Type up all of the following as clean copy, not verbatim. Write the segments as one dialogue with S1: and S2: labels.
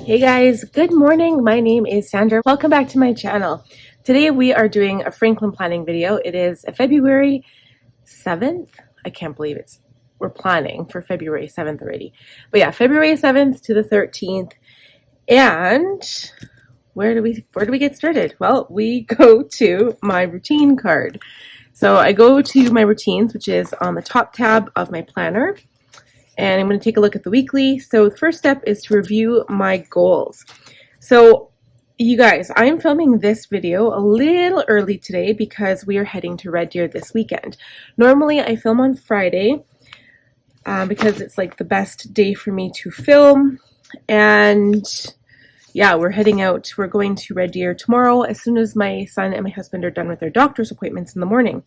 S1: Hey guys, good morning. My name is Sandra. Welcome back to my channel. Today we are doing a Franklin planning video. It is February 7th. I can't believe we're planning for February 7th already. But yeah, February 7th to the 13th. And where do we get started? Well, we go to my routine card. So I go to my routines, which is on the top tab of my planner. And I'm going to take a look at the weekly. So the first step is to review my goals. So you guys, I'm filming this video a little early today because we are heading to Red Deer this weekend. Normally I film on Friday because it's like the best day for me to film. And yeah, we're heading out. We're going to Red Deer tomorrow as soon as my son and my husband are done with their doctor's appointments in the morning.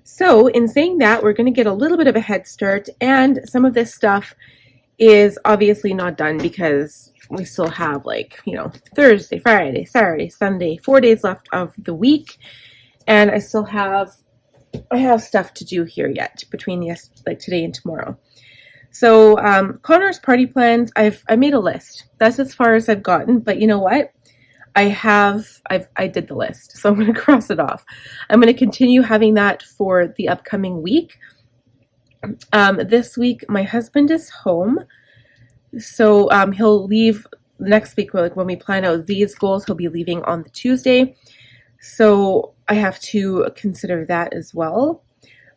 S1: So in saying that, we're going to get a little bit of a head start, and some of this stuff is obviously not done because we still have Thursday, Friday, Saturday, Sunday, 4 days left of the week, and I have stuff to do here yet between today and tomorrow. So Connor's party plans, I made a list. That's as far as I've gotten, but you know what? I did the list, so I'm going to cross it off. I'm going to continue having that for the upcoming week. This week, my husband is home, so he'll leave next week. When we plan out these goals, he'll be leaving on the Tuesday, so I have to consider that as well.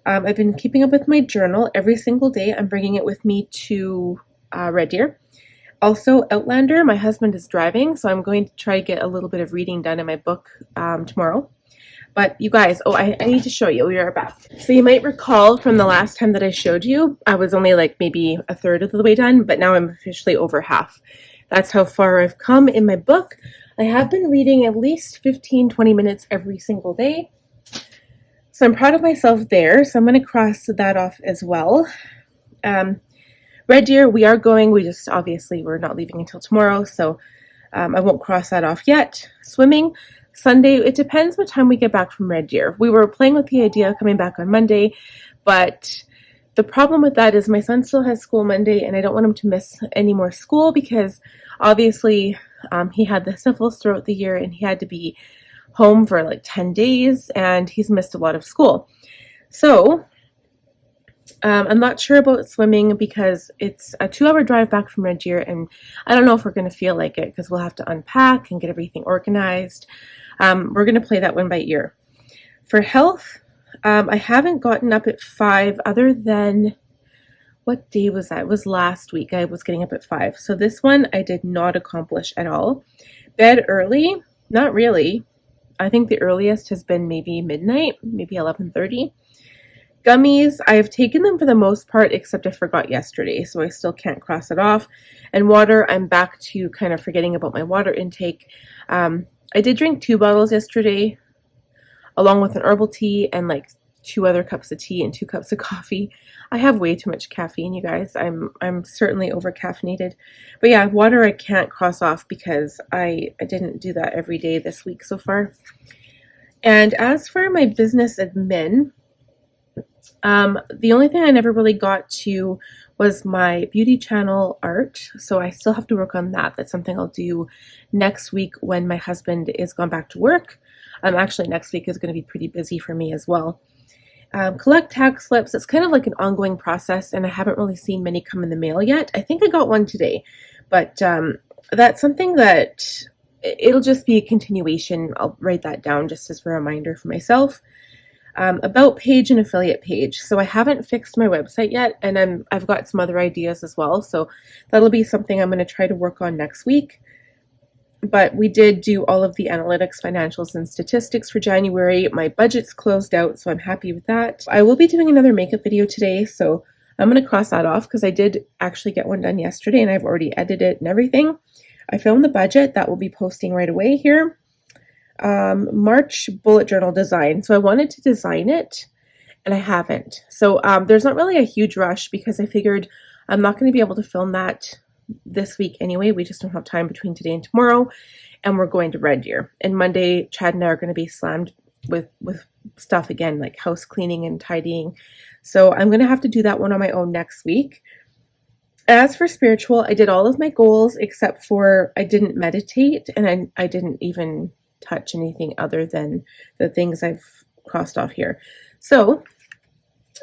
S1: I've been keeping up with my journal every single day. I'm bringing it with me to Red Deer. Also, Outlander, my husband is driving, so I'm going to try to get a little bit of reading done in my book tomorrow. But you guys, I need to show you. We are back. So you might recall from the last time that I showed you, I was only maybe a third of the way done, but now I'm officially over half. That's how far I've come in my book. I have been reading at least 15-20 minutes every single day. So I'm proud of myself there, so I'm going to cross that off as well. Red Deer, we are going. We're not leaving until tomorrow, so I won't cross that off yet. Swimming, Sunday, it depends what time we get back from Red Deer. We were playing with the idea of coming back on Monday, but the problem with that is my son still has school Monday, and I don't want him to miss any more school because obviously he had the sniffles throughout the year, and he had to be home for 10 days, and he's missed a lot of school. So I'm not sure about swimming because it's a 2-hour drive back from Red Deer, and I don't know if we're going to feel like it because we'll have to unpack and get everything organized. We're going to play that one by ear. For health, I haven't gotten up at 5 other than, what day was that? It was last week. I was getting up at 5. So this one I did not accomplish at all. Bed early, not really. I think the earliest has been maybe midnight, maybe 11:30. Gummies, I've taken them for the most part, except I forgot yesterday, so I still can't cross it off. And water, I'm back to kind of forgetting about my water intake. I did drink 2 bottles yesterday, along with an herbal tea and 2 other cups of tea and 2 cups of coffee. I have way too much caffeine, you guys. I'm certainly over caffeinated. But yeah, water I can't cross off because I didn't do that every day this week so far. And as for my business admin, the only thing I never really got to was my beauty channel art, so I still have to work on that. That's something I'll do next week when my husband is gone back to work. Actually, next week is going to be pretty busy for me as well. Collect tax slips. It's kind of like an ongoing process, and I haven't really seen many come in the mail yet. I think I got one today, but that's something that it'll just be a continuation. I'll write that down just as a reminder for myself. About page and affiliate page. So I haven't fixed my website yet, and I've got some other ideas as well. So that'll be something I'm going to try to work on next week. But we did do all of the analytics, financials, and statistics for January. My budget's closed out, so I'm happy with that. I will be doing another makeup video today, so I'm going to cross that off because I did actually get one done yesterday, and I've already edited it and everything. I filmed the budget. That will be posting right away here. March bullet journal design. So I wanted to design it and I haven't. So there's not really a huge rush because I figured I'm not going to be able to film that this week anyway. We just don't have time between today and tomorrow, and we're going to Red Deer. And Monday, Chad and I are going to be slammed with stuff again, like house cleaning and tidying. So I'm going to have to do that one on my own next week. As for spiritual, I did all of my goals except for I didn't meditate, and I didn't even touch anything other than the things I've crossed off here. So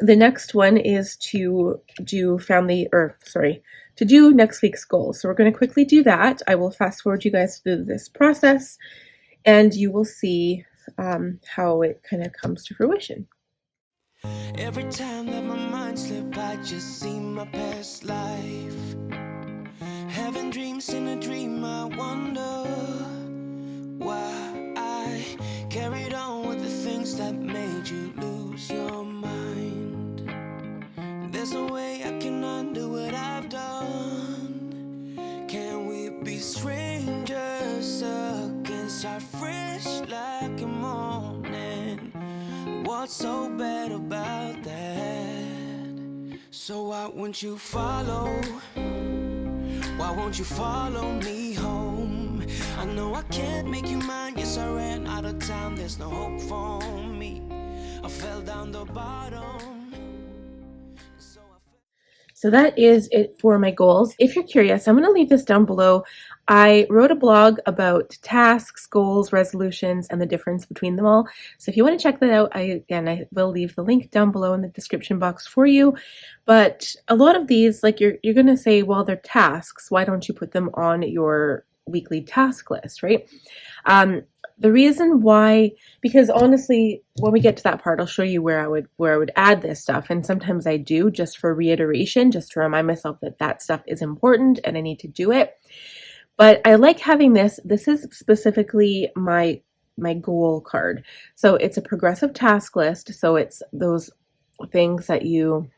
S1: the next one is to do to do next week's goals. So we're going to quickly do that. I will fast forward you guys through this process, and you will see how it kind of comes to fruition.
S2: Every time that my mind slip, I just see my past life. Having dreams in a dream, I wonder why I carried on with the things that made you lose your mind. There's no way I can undo what I've done. Can we be strangers again, start fresh like a morning? What's so bad about that? So why won't you follow? Why won't you follow me home? I know I can't make you mine. Yes, I ran out of time. There's no hope for me. I fell down the bottom.
S1: So that is it for my goals. If you're curious, I'm going to leave this down below. I wrote a blog about tasks, goals, resolutions, and the difference between them all. So if you want to check that out, I will leave the link down below in the description box for you. But a lot of these, like you're going to say, well, they're tasks. Why don't you put them on your weekly task list, right? The reason why, because honestly, when we get to that part, I'll show you where I would add this stuff. And sometimes I do just for reiteration, just to remind myself that that stuff is important and I need to do it. But I like having this. This is specifically my goal card. So it's a progressive task list. So it's those things that you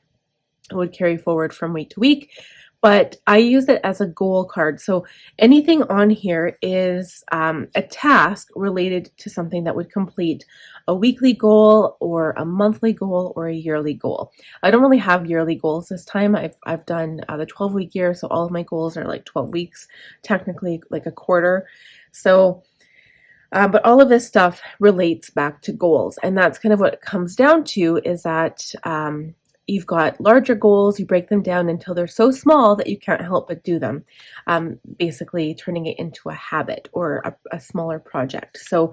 S1: would carry forward from week to week. But I use it as a goal card. So anything on here is a task related to something that would complete a weekly goal or a monthly goal or a yearly goal. I don't really have yearly goals this time. I've done the 12-week year, so all of my goals are like 12 weeks, technically like a quarter. So, but all of this stuff relates back to goals, and that's kind of what it comes down to, is that you've got larger goals, you break them down until they're so small that you can't help but do them, basically turning it into a habit or a smaller project. So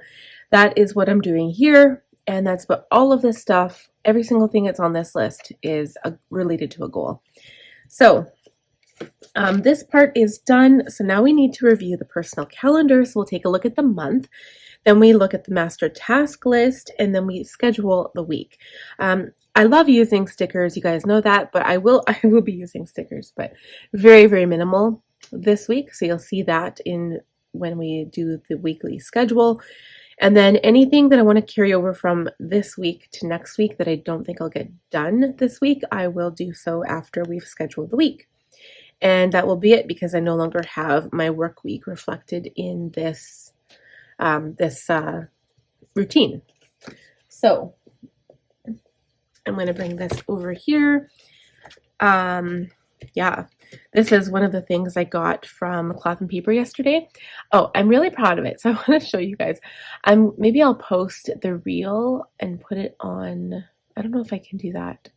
S1: that is what I'm doing here, and that's what all of this stuff, every single thing that's on this list is related to a goal. So this part is done. So now we need to review the personal calendar. So we'll take a look at the month. Then we look at the master task list, and then we schedule the week. I love using stickers, you guys know that, but I will be using stickers, but very, very minimal this week. So you'll see that when we do the weekly schedule. And then anything that I want to carry over from this week to next week that I don't think I'll get done this week, I will do so after we've scheduled the week. And that will be it, because I no longer have my work week reflected in this routine. So I'm going to bring this over here. Yeah, this is one of the things I got from Cloth and Paper yesterday. Oh, I'm really proud of it. So I want to show you guys. Maybe I'll post the reel and put it on. I don't know if I can do that.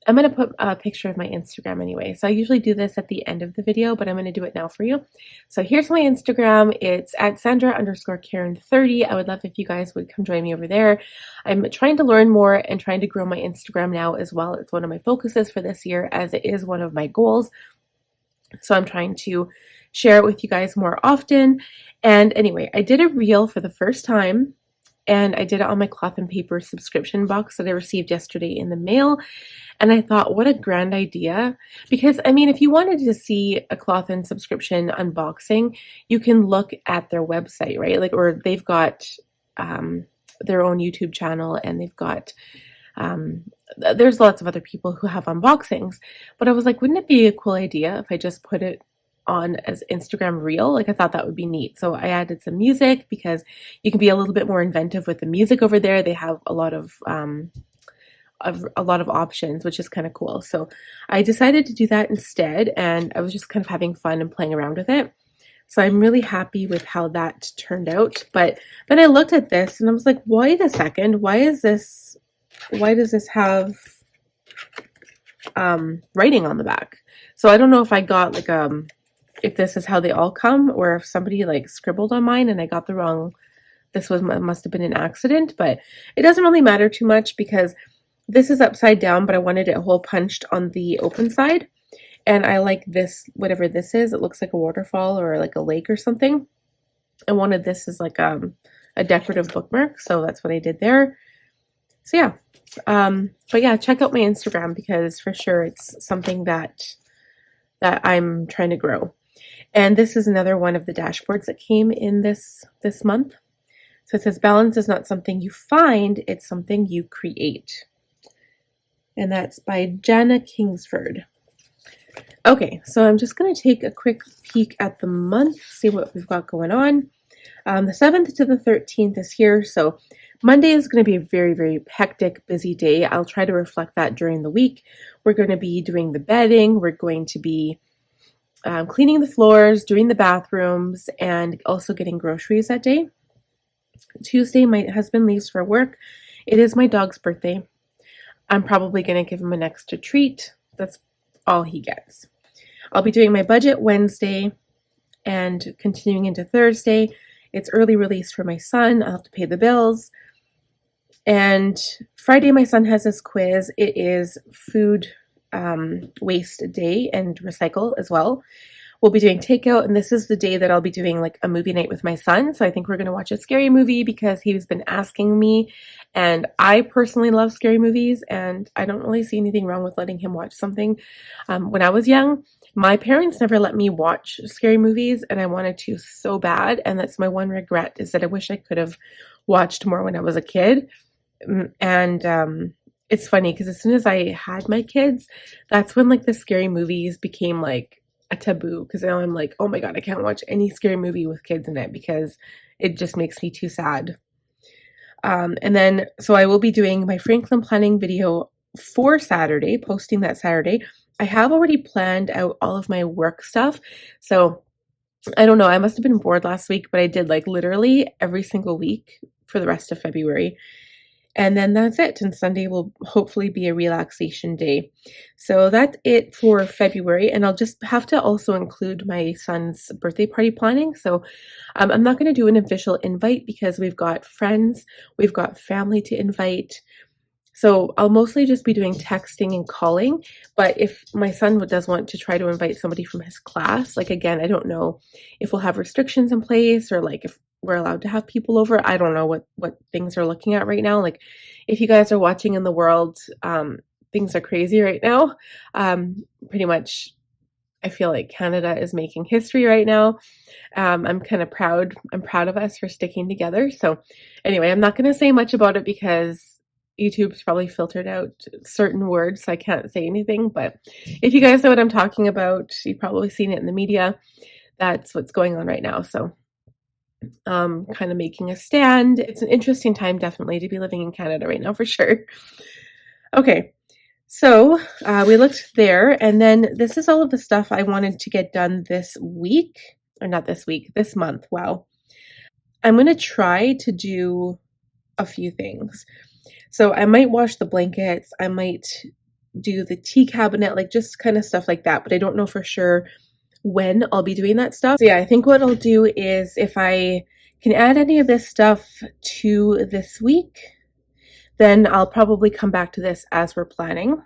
S1: I'm going to put a picture of my Instagram anyway. So I usually do this at the end of the video, but I'm going to do it now for you. So here's my Instagram. It's at Sandra_Karen30. I would love if you guys would come join me over there. I'm trying to learn more and trying to grow my Instagram now as well. It's one of my focuses for this year, as it is one of my goals. So I'm trying to share it with you guys more often. And anyway, I did a reel for the first time. And I did it on my Cloth and Paper subscription box that I received yesterday in the mail. And I thought, what a grand idea. Because, I mean, if you wanted to see a Cloth and subscription unboxing, you can look at their website, right? Like, or they've got their own YouTube channel, and they've got, there's lots of other people who have unboxings. But I was like, wouldn't it be a cool idea if I just put it on as Instagram reel? Like, I thought that would be neat. So I added some music, because you can be a little bit more inventive with the music over there. They have a lot of options, which is kind of cool. So I decided to do that instead, and I was just kind of having fun and playing around with it. So I'm really happy with how that turned out. But then I looked at this and I was like, wait a second, why does this have writing on the back? So I don't know if I got like if this is how they all come, or if somebody like scribbled on mine and I got the wrong. This must have been an accident, but it doesn't really matter too much because this is upside down, but I wanted it hole punched on the open side. And I like this, whatever this is. It looks like a waterfall or like a lake or something. I wanted this as like a decorative bookmark, so that's what I did there. So yeah, but yeah, check out my Instagram because for sure it's something that I'm trying to grow. And this is another one of the dashboards that came in this month. So it says balance is not something you find, it's something you create. And that's by Jana Kingsford. Okay, so I'm just going to take a quick peek at the month, see what we've got going on. The 7th to the 13th is here, so Monday is going to be a very, very hectic, busy day. I'll try to reflect that during the week. We're going to be doing the bedding, we're going to be cleaning the floors, doing the bathrooms, and also getting groceries that day. Tuesday, my husband leaves for work. It is my dog's birthday. I'm probably going to give him an extra treat. That's all he gets. I'll be doing my budget Wednesday and continuing into Thursday. It's early release for my son. I'll have to pay the bills. And Friday, my son has his quiz. It is food waste day and recycle as well. We'll be doing takeout, and this is the day that I'll be doing like a movie night with my son. So I think we're going to watch a scary movie because he's been asking me, and I personally love scary movies, and I don't really see anything wrong with letting him watch something. When I was young, my parents never let me watch scary movies, and I wanted to so bad, and that's my one regret, is that I wish I could have watched more when I was a kid. And it's funny because as soon as I had my kids, that's when like the scary movies became like a taboo, because now I'm like, oh my god, I can't watch any scary movie with kids in it because it just makes me too sad. And then, so I will be doing my Franklin planning video for Saturday, posting that Saturday. I have already planned out all of my work stuff. So I don't know, I must have been bored last week, but I did like literally every single week for the rest of February. And then that's it. And Sunday will hopefully be a relaxation day. So that's it for February. And I'll just have to also include my son's birthday party planning. So I'm not going to do an official invite because we've got friends, we've got family to invite. So I'll mostly just be doing texting and calling. But if my son does want to try to invite somebody from his class, like again, I don't know if we'll have restrictions in place or like if we're allowed to have people over. I don't know what things are looking at right now. Like if you guys are watching in the world, things are crazy right now. Pretty much I feel like Canada is making history right now. I'm kind of proud. I'm proud of us for sticking together. So anyway, I'm not going to say much about it because YouTube's probably filtered out certain words, so I can't say anything. But if you guys know what I'm talking about, you've probably seen it in the media. That's what's going on right now. So kind of making a stand. It's an interesting time definitely to be living in Canada right now for sure. Okay, so we looked there, and then this is all of the stuff I wanted to get done this week, or not this week, this month. Wow. I'm going to try to do a few things. So I might wash the blankets, I might do the tea cabinet, like just kind of stuff like that, but I don't know for sure when I'll be doing that stuff. So yeah, I think what I'll do is if I can add any of this stuff to this week, then I'll probably come back to this as we're planning.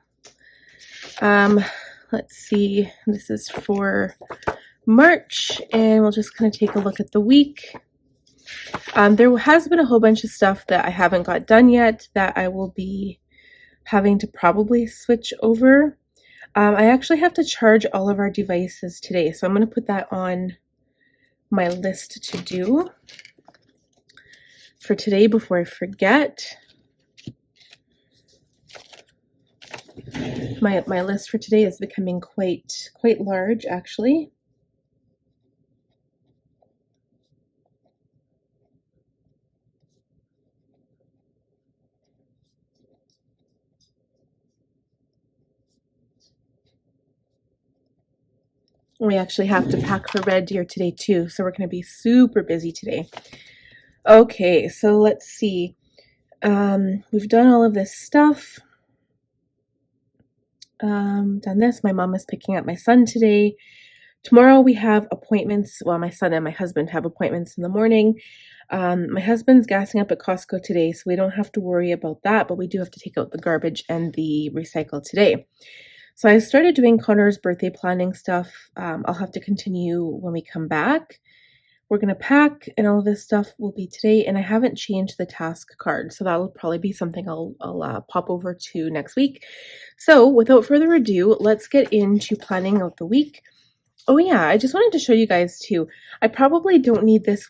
S1: Let's see, this is for March, and we'll just kind of take a look at the week. There has been a whole bunch of stuff that I haven't got done yet that I will be having to probably switch over. I actually have to charge all of our devices today, so I'm going to put that on my list to do for today before I forget. My list for today is becoming quite large, actually. We actually have to pack for Red Deer today too, so we're going to be super busy today. Okay, so let's see. We've done all of this stuff. done this. My mom is picking up my son today. Tomorrow we have appointments. Well, my son and my husband have appointments in the morning. My husband's gassing up at Costco today, so we don't have to worry about that, but we do have to take out the garbage and the recycle today. So I started doing Connor's birthday planning stuff. I'll have to continue when we come back. We're going to pack and all of this stuff will be today, and I haven't changed the task card, so that will probably be something I'll pop over to next week. So without further ado, let's get into planning out the week. Oh yeah, I just wanted to show you guys too. I probably don't need this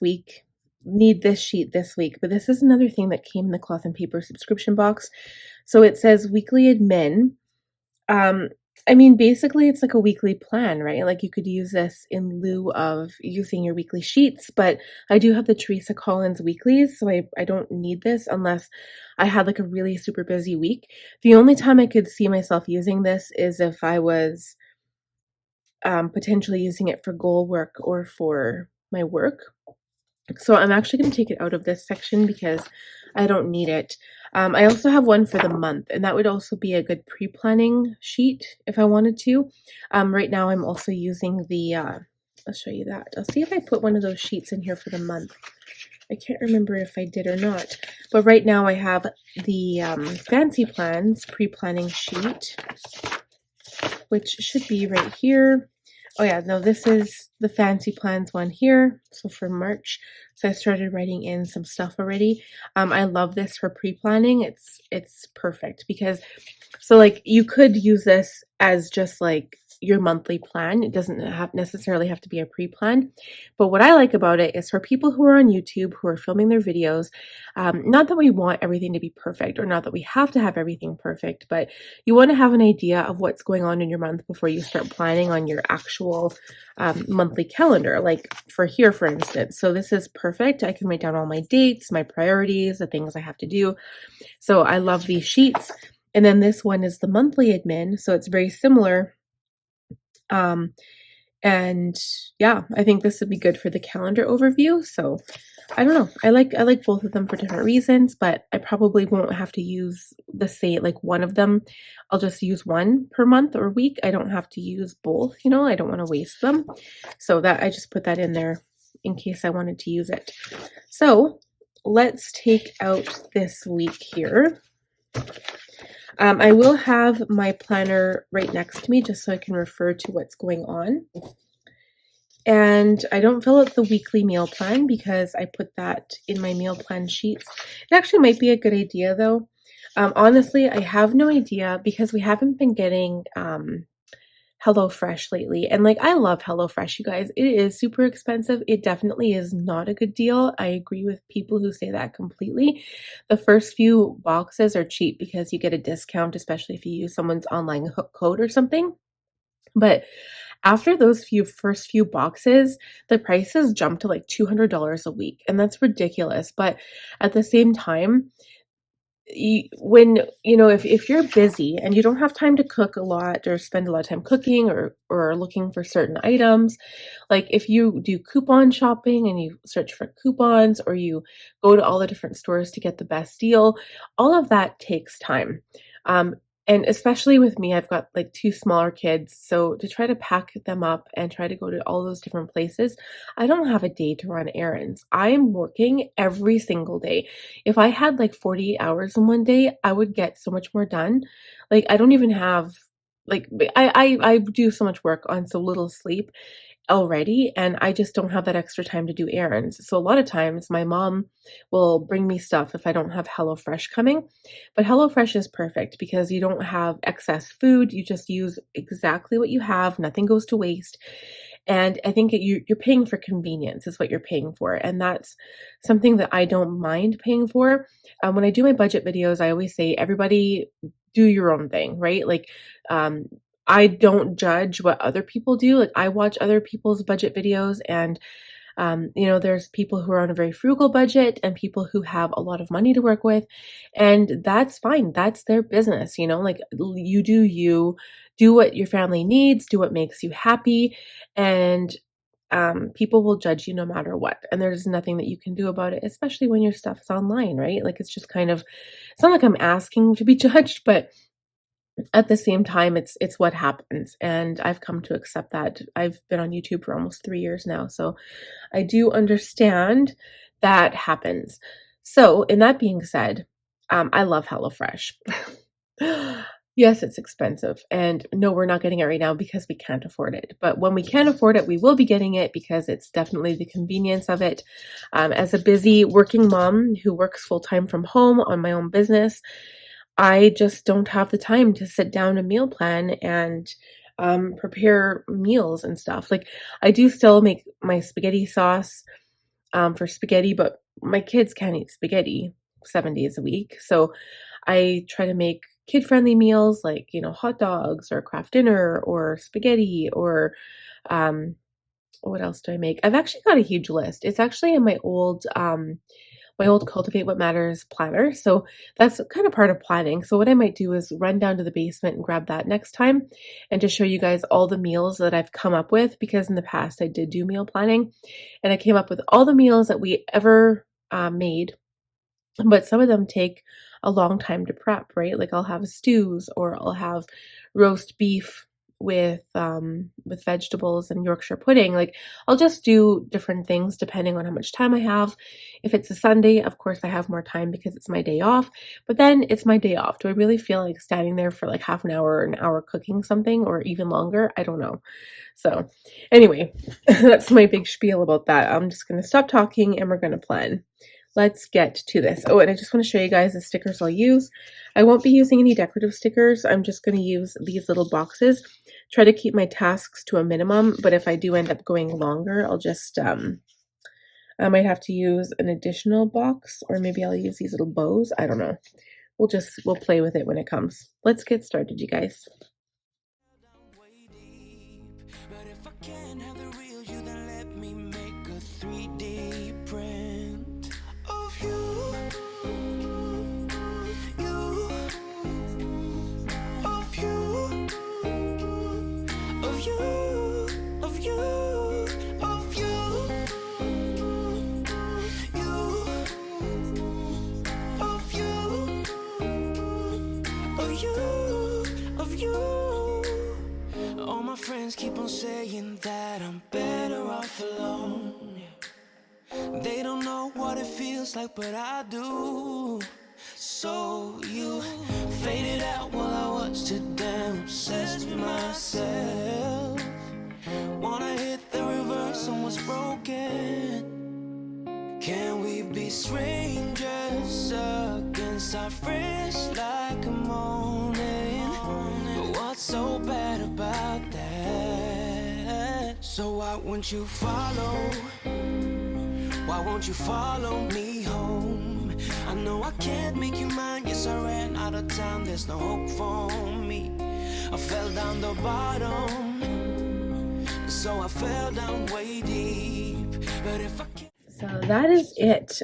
S1: sheet this week, but this is another thing that came in the Cloth and Paper subscription box. So it says weekly admin. I mean, basically it's like a weekly plan, right? Like you could use this in lieu of using your weekly sheets, but I do have the Teresa Collins weeklies, so I don't need this unless I had like a really super busy week. The only time I could see myself using this is if I was potentially using it for goal work or for my work. So I'm actually going to take it out of this section because I don't need it. I also have one for the month, and that would also be a good pre-planning sheet if I wanted to. Right now I'm also using the, I'll show you that. I'll see if I put one of those sheets in here for the month. I can't remember if I did or not, but right now I have the Fancy Plans pre-planning sheet, which should be right here. Oh yeah, no, this is the Fancy Plans one here. So for March, so I started writing in some stuff already. I love this for pre-planning. It's perfect because, so like you could use this as just like your monthly plan. It doesn't necessarily have to be a pre-plan. But what I like about it is for people who are on YouTube, who are filming their videos, not that we want everything to be perfect or not that we have to have everything perfect, but you want to have an idea of what's going on in your month before you start planning on your actual monthly calendar, like for here, for instance. So this is perfect. I can write down all my dates, my priorities, the things I have to do. So I love these sheets. And then this one is the monthly admin. So it's very similar. And yeah, I think this would be good for the calendar overview. So I don't know. I like both of them for different reasons, but I probably won't have to use the same, like one of them. I'll just use one per month or week. I don't have to use both, you know, I don't want to waste them. So that I just put that in there in case I wanted to use it. So let's take out this week here. I will have my planner right next to me just so I can refer to what's going on. And I don't fill out the weekly meal plan because I put that in my meal plan sheets. It actually might be a good idea though. Honestly, I have no idea because we haven't been getting HelloFresh lately. And like, I love HelloFresh, you guys. It is super expensive. It definitely is not a good deal. I agree with people who say that completely. The first few boxes are cheap because you get a discount, especially if you use someone's online code or something. But after those first few boxes, the prices jump to like $200 a week. And that's ridiculous. But at the same time, when if you're busy and you don't have time to cook a lot or spend a lot of time cooking or looking for certain items, like if you do coupon shopping and you search for coupons or you go to all the different stores to get the best deal, all of that takes time. And especially with me, I've got like two smaller kids. So to try to pack them up and try to go to all those different places, I don't have a day to run errands. I am working every single day. If I had like 48 hours in one day, I would get so much more done. Like I don't even have like I do so much work on so little sleep already, and I just don't have that extra time to do errands. So a lot of times my mom will bring me stuff if I don't have HelloFresh coming. But HelloFresh is perfect because you don't have excess food. You just use exactly what you have. Nothing goes to waste. And I think you're paying for convenience is what you're paying for. And that's something that I don't mind paying for. When I do my budget videos, I always say, everybody do your own thing, right? Like, I don't judge what other people do. Like I watch other people's budget videos and there's people who are on a very frugal budget and people who have a lot of money to work with, and that's fine. That's their business, like you do what your family needs, do what makes you happy, and people will judge you no matter what. And there's nothing that you can do about it, especially when your stuff is online, right? Like it's just kind of, it's not like I'm asking to be judged, but at the same time, it's what happens, and I've come to accept that. I've been on YouTube for almost 3 years now, so I do understand that happens. So, in that being said, I love HelloFresh. Yes, it's expensive, and no, we're not getting it right now because we can't afford it. But when we can afford it, we will be getting it because it's definitely the convenience of it. As a busy working mom who works full time from home on my own business, I just don't have the time to sit down and meal plan and prepare meals and stuff. Like, I do still make my spaghetti sauce for spaghetti, but my kids can't eat spaghetti 7 days a week. So I try to make kid-friendly meals like, hot dogs or Kraft dinner or spaghetti or um, what else do I make? I've actually got a huge list. It's actually in my old Cultivate What Matters planner. So that's kind of part of planning. So what I might do is run down to the basement and grab that next time and just show you guys all the meals that I've come up with, because in the past I did do meal planning and I came up with all the meals that we ever made, but some of them take a long time to prep, right? Like I'll have stews or I'll have roast beef with vegetables and Yorkshire pudding. Like I'll just do different things depending on how much time I have. If it's a Sunday, of course I have more time because it's my day off, but then it's my day off. Do I really feel like standing there for like half an hour or an hour cooking something or even longer? I don't know. So anyway, that's my big spiel about that. I'm just going to stop talking and we're going to plan. Let's get to this. Oh, and I just want to show you guys the stickers I'll use. I won't be using any decorative stickers. I'm just going to use these little boxes. Try to keep my tasks to a minimum, but if I do end up going longer, I'll just, I might have to use an additional box, or maybe I'll use these little bows. I don't know. We'll play with it when it comes. Let's get started, you guys.
S2: But if I can't have the real you, then let me make a 3D print of you, of you, of you, of you, of you, of you, of you, of you. All my friends keep on saying that I'm better off alone. They don't know what it feels like, but I do. So you faded out while I watched it down, obsessed with myself. Wanna hit the reverse on what's broken. Can we be strangers against our fresh like a morning? But what's so bad about that? So why won't you follow? Why won't you follow me home? I know I can't make you mine. Yes, I ran out of time. There's no hope for me. I fell down the bottom, so I fell down way deep. But if I can't.
S1: So that is it.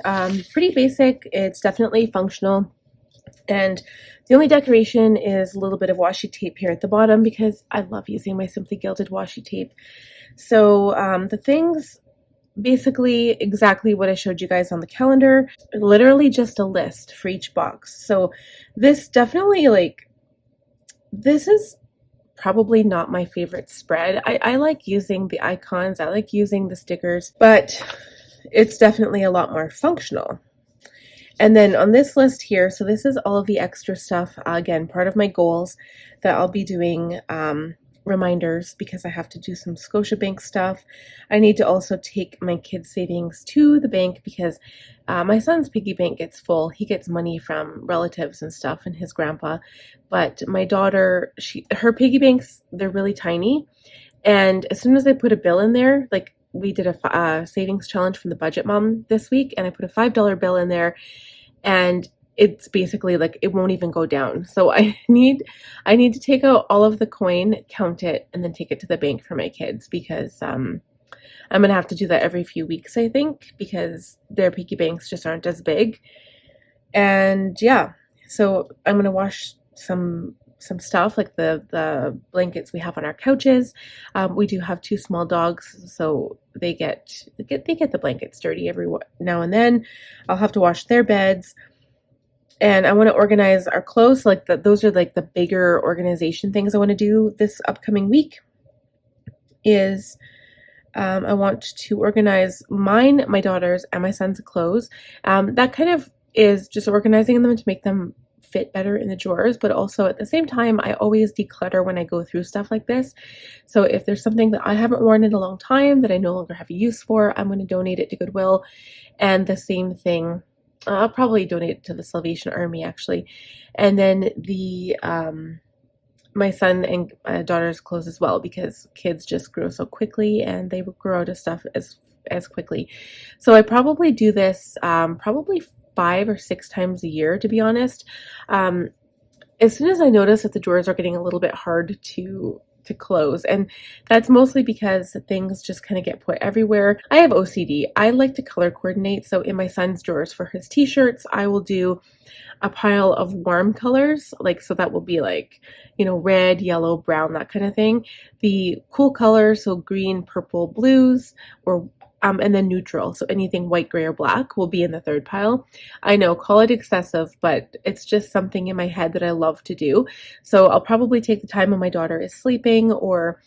S1: Pretty basic. It's definitely functional. And the only decoration is a little bit of washi tape here at the bottom because I love using my Simply Gilded washi tape. So the things, basically exactly what I showed you guys on the calendar, literally just a list for each box. So this definitely, this is probably not my favorite spread. I like using the icons, I like using the stickers, but it's definitely a lot more functional. And then on this list here, so this is all of the extra stuff, again, part of my goals that I'll be doing reminders because I have to do some Scotiabank stuff. I need to also take my kids' savings to the bank because my son's piggy bank gets full. He gets money from relatives and stuff and his grandpa. But my daughter, her piggy banks, they're really tiny. And as soon as I put a bill in there, like we did a savings challenge from the Budget Mom this week, and I put a $5 bill in there, and it's basically like it won't even go down. So I need to take out all of the coin, count it, and then take it to the bank for my kids because I'm gonna have to do that every few weeks, I think, because their piggy banks just aren't as big. And yeah, so I'm gonna wash some stuff like the blankets we have on our couches. We do have 2 small dogs, so they get the blankets dirty every now and then. I'll have to wash their beds. And I want to organize our clothes. Like those are like the bigger organization things I want to do this upcoming week. Is I want to organize mine, my daughter's, and my son's clothes. That kind of is just organizing them to make them fit better in the drawers, but also at the same time, I always declutter when I go through stuff like this. So if there's something that I haven't worn in a long time that I no longer have a use for, I'm going to donate it to Goodwill. And the same thing, I'll probably donate it to the Salvation Army actually. And then the my son and daughter's clothes as well, because kids just grow so quickly and they grow out of stuff as quickly. So I probably do this probably 5 or 6 times a year, to be honest. As soon as I notice that the drawers are getting a little bit hard to close, and that's mostly because things just kind of get put everywhere. I have OCD. I like to color coordinate, so in my son's drawers for his t-shirts, I will do a pile of warm colors, like, so that will be like, you know, red, yellow, brown, that kind of thing. The cool colors, so green, purple, blues, or and then neutral, so anything white, gray, or black will be in the third pile. I know, call it excessive, but it's just something in my head that I love to do. So I'll probably take the time when my daughter is sleeping, or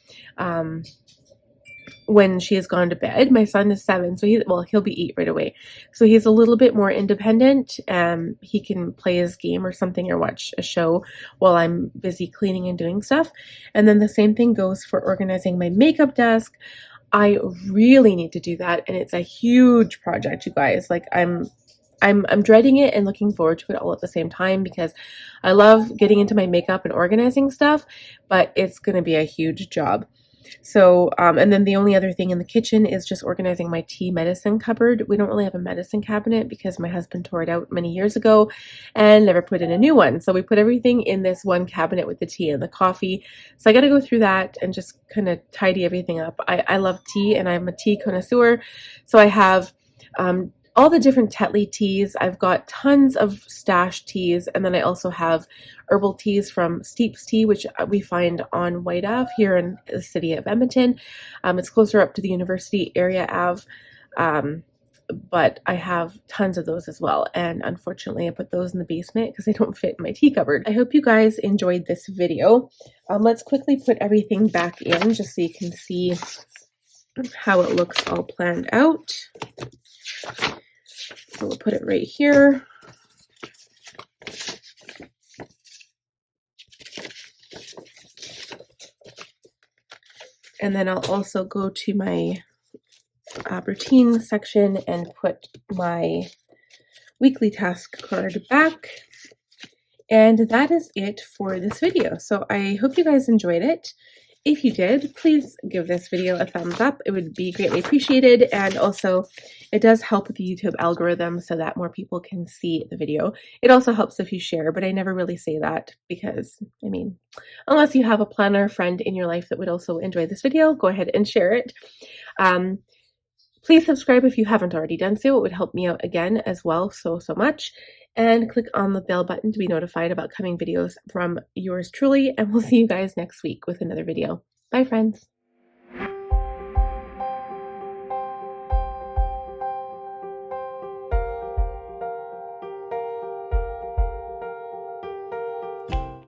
S1: when she has gone to bed. My son is 7, so he'll be 8 right away. So he's a little bit more independent. He can play his game or something, or watch a show while I'm busy cleaning and doing stuff. And then the same thing goes for organizing my makeup desk. I really need to do that, and it's a huge project, you guys. Like I'm dreading it and looking forward to it all at the same time, because I love getting into my makeup and organizing stuff, but it's going to be a huge job. So, and then the only other thing in the kitchen is just organizing my tea medicine cupboard. We don't really have a medicine cabinet because my husband tore it out many years ago and never put in a new one. So we put everything in this one cabinet with the tea and the coffee. So I got to go through that and just kind of tidy everything up. I love tea, and I'm a tea connoisseur. So I have all the different Tetley teas. I've got tons of stash teas, and then I also have herbal teas from Steep's Tea, which we find on White Ave here in the city of Edmonton. It's closer up to the University area Ave, but I have tons of those as well, and unfortunately I put those in the basement because they don't fit in my tea cupboard. I hope you guys enjoyed this video. Let's quickly put everything back in just so you can see how it looks all planned out. So we'll put it right here. And then I'll also go to my routine section and put my weekly task card back. And that is it for this video. So I hope you guys enjoyed it. If you did, please give this video a thumbs up. It would be greatly appreciated. And also, it does help with the YouTube algorithm so that more people can see the video. It also helps if you share, but I never really say that because, I mean, unless you have a planner friend in your life that would also enjoy this video, go ahead and share it. Please subscribe if you haven't already done so. It would help me out again as well so much. And click on the bell button to be notified about coming videos from yours truly. And we'll see you guys next week with another video. Bye, friends.